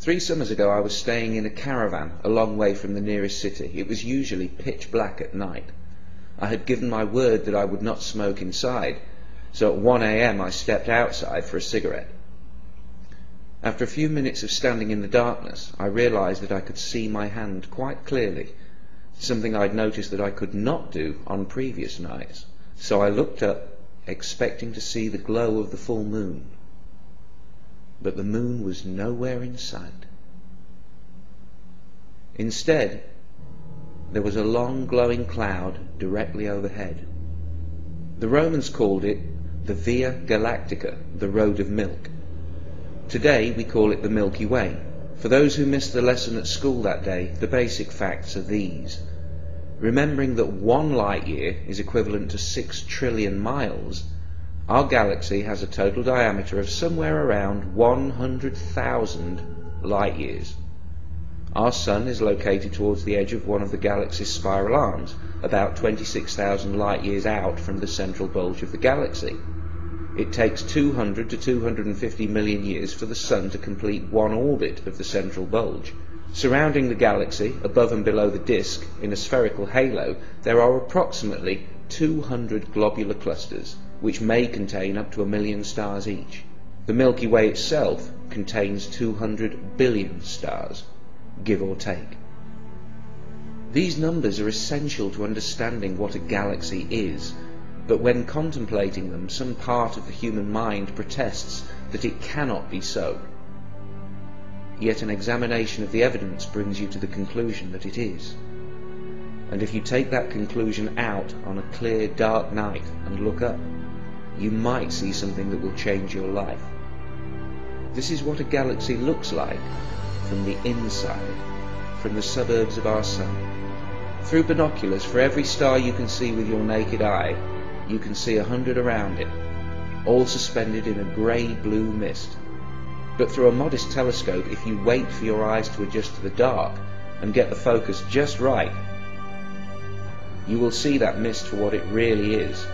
3 summers ago I was staying in a caravan a long way from the nearest city. It was usually pitch black at night. I had given my word that I would not smoke inside, so at 1 a.m. I stepped outside for a cigarette. After a few minutes of standing in the darkness, I realized that I could see my hand quite clearly, something I'd noticed that I could not do on previous nights. So I looked up, expecting to see the glow of the full moon. But the moon was nowhere in sight. Instead, there was a long glowing cloud directly overhead. The Romans called it the Via Galactica, the Road of Milk. Today we call it the Milky Way. For those who missed the lesson at school that day, the basic facts are these. Remembering that 1 light year is equivalent to 6 trillion miles, our galaxy has a total diameter of somewhere around 100,000 light years. Our Sun is located towards the edge of one of the galaxy's spiral arms, about 26,000 light years out from the central bulge of the galaxy. It takes 200 to 250 million years for the Sun to complete one orbit of the central bulge. Surrounding the galaxy, above and below the disk, in a spherical halo, there are approximately 200 globular clusters, which may contain up to 1 million stars each. The Milky Way itself contains 200 billion stars, give or take. These numbers are essential to understanding what a galaxy is, but when contemplating them, some part of the human mind protests that it cannot be so. Yet an examination of the evidence brings you to the conclusion that it is. And if you take that conclusion out on a clear, dark night and look up, you might see something that will change your life. This is what a galaxy looks like from the inside, from the suburbs of our Sun. Through binoculars, for every star you can see with your naked eye, you can see 100 around it, all suspended in a grey-blue mist. But through a modest telescope, if you wait for your eyes to adjust to the dark and get the focus just right, you will see that mist for what it really is.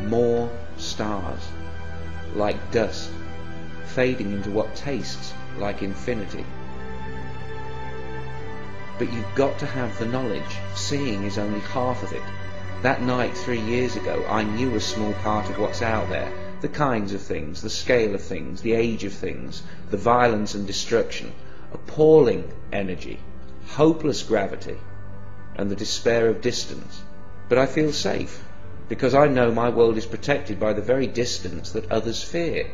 More stars, like dust, fading into what tastes like infinity. But you've got to have the knowledge. Seeing is only half of it. That night 3 years ago, I knew a small part of what's out there, the kinds of things, the scale of things, the age of things, the violence and destruction, appalling energy, hopeless gravity, and the despair of distance. But I feel safe, because I know my world is protected by the very distance that others fear.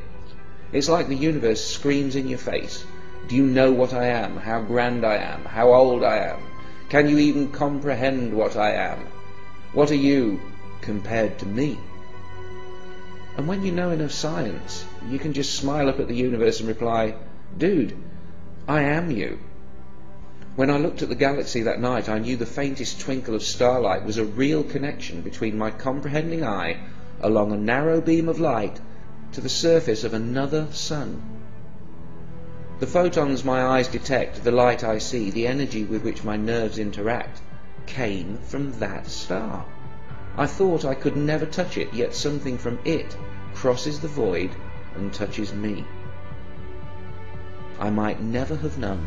It's like the universe screams in your face. Do you know what I am? How grand I am? How old I am? Can you even comprehend what I am? What are you compared to me? And when you know enough science, you can just smile up at the universe and reply, dude, I am you. When I looked at the galaxy that night, I knew the faintest twinkle of starlight was a real connection between my comprehending eye along a narrow beam of light to the surface of another sun. The photons my eyes detect, the light I see, the energy with which my nerves interact, came from that star. I thought I could never touch it, yet something from it crosses the void and touches me. I might never have known.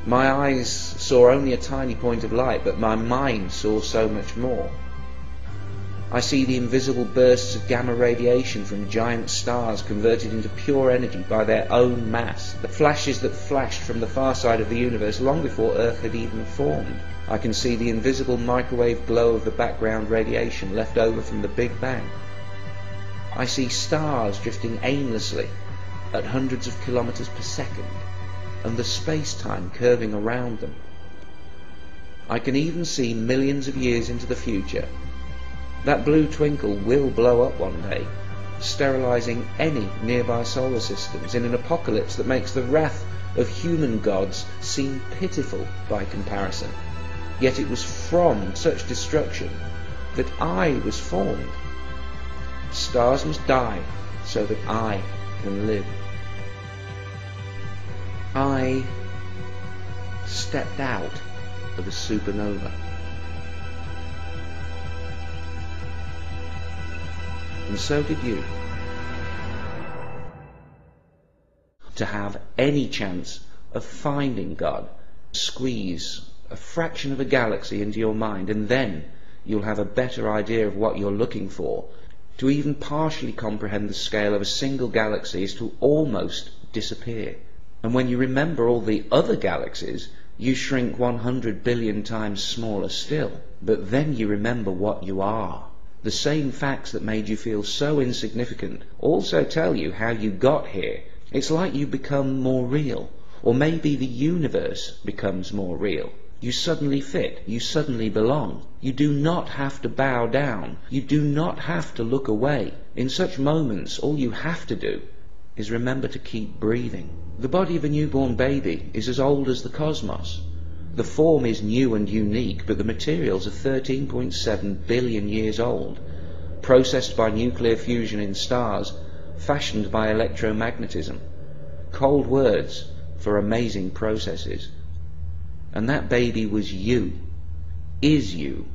My eyes saw only a tiny point of light, but my mind saw so much more. I see the invisible bursts of gamma radiation from giant stars converted into pure energy by their own mass, the flashes that flashed from the far side of the universe long before Earth had even formed. I can see the invisible microwave glow of the background radiation left over from the Big Bang. I see stars drifting aimlessly at hundreds of kilometers per second, and the space-time curving around them. I can even see millions of years into the future. That blue twinkle will blow up one day, sterilizing any nearby solar systems in an apocalypse that makes the wrath of human gods seem pitiful by comparison. Yet it was from such destruction that I was formed. Stars must die so that I can live. I stepped out of a supernova. And so did you. to have any chance of finding God. Squeeze a fraction of a galaxy into your mind, and then you'll have a better idea of what you're looking for. To even partially comprehend the scale of a single galaxy is to almost disappear. And when you remember all the other galaxies, you shrink 100 billion times smaller still. But then you remember what you are. The same facts that made you feel so insignificant also tell you how you got here. It's like you become more real. Or maybe the universe becomes more real. You suddenly fit. You suddenly belong. You do not have to bow down. You do not have to look away. In such moments, all you have to do is remember to keep breathing. The body of a newborn baby is as old as the cosmos. The form is new and unique, but the materials are 13.7 billion years old, processed by nuclear fusion in stars, fashioned by electromagnetism. Cold words for amazing processes. And that baby was you, is you.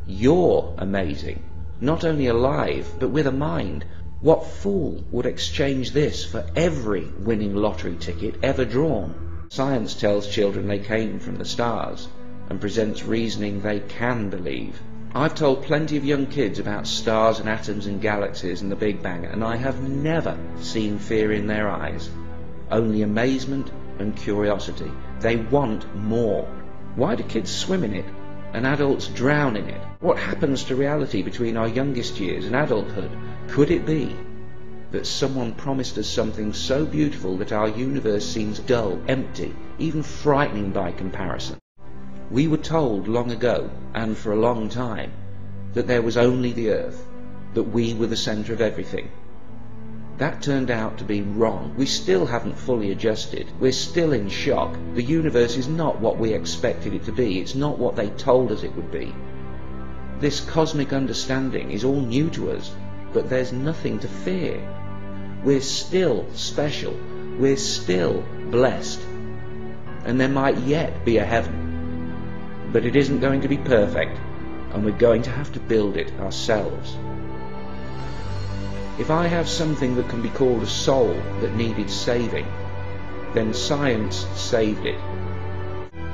You're amazing, not only alive, but with a mind. What fool would exchange this for every winning lottery ticket ever drawn? Science tells children they came from the stars and presents reasoning they can believe. I've told plenty of young kids about stars and atoms and galaxies and the Big Bang, and I have never seen fear in their eyes, only amazement and curiosity. They want more. Why do kids swim in it and adults drown in it? What happens to reality between our youngest years and adulthood? Could it be that someone promised us something so beautiful that our universe seems dull, empty, even frightening by comparison? We were told long ago, and for a long time, that there was only the Earth, that we were the centre of everything. That turned out to be wrong. We still haven't fully adjusted. We're still in shock. The universe is not what we expected it to be. It's not what they told us it would be. This cosmic understanding is all new to us, but there's nothing to fear. We're still special. We're still blessed. And there might yet be a heaven. But it isn't going to be perfect, and we're going to have to build it ourselves. If I have something that can be called a soul that needed saving, then science saved it.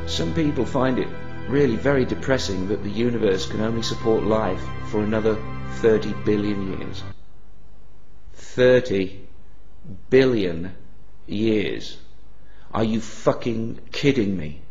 Some people find it really very depressing that the universe can only support life for another 30 billion years. 30 billion years. Are you fucking kidding me?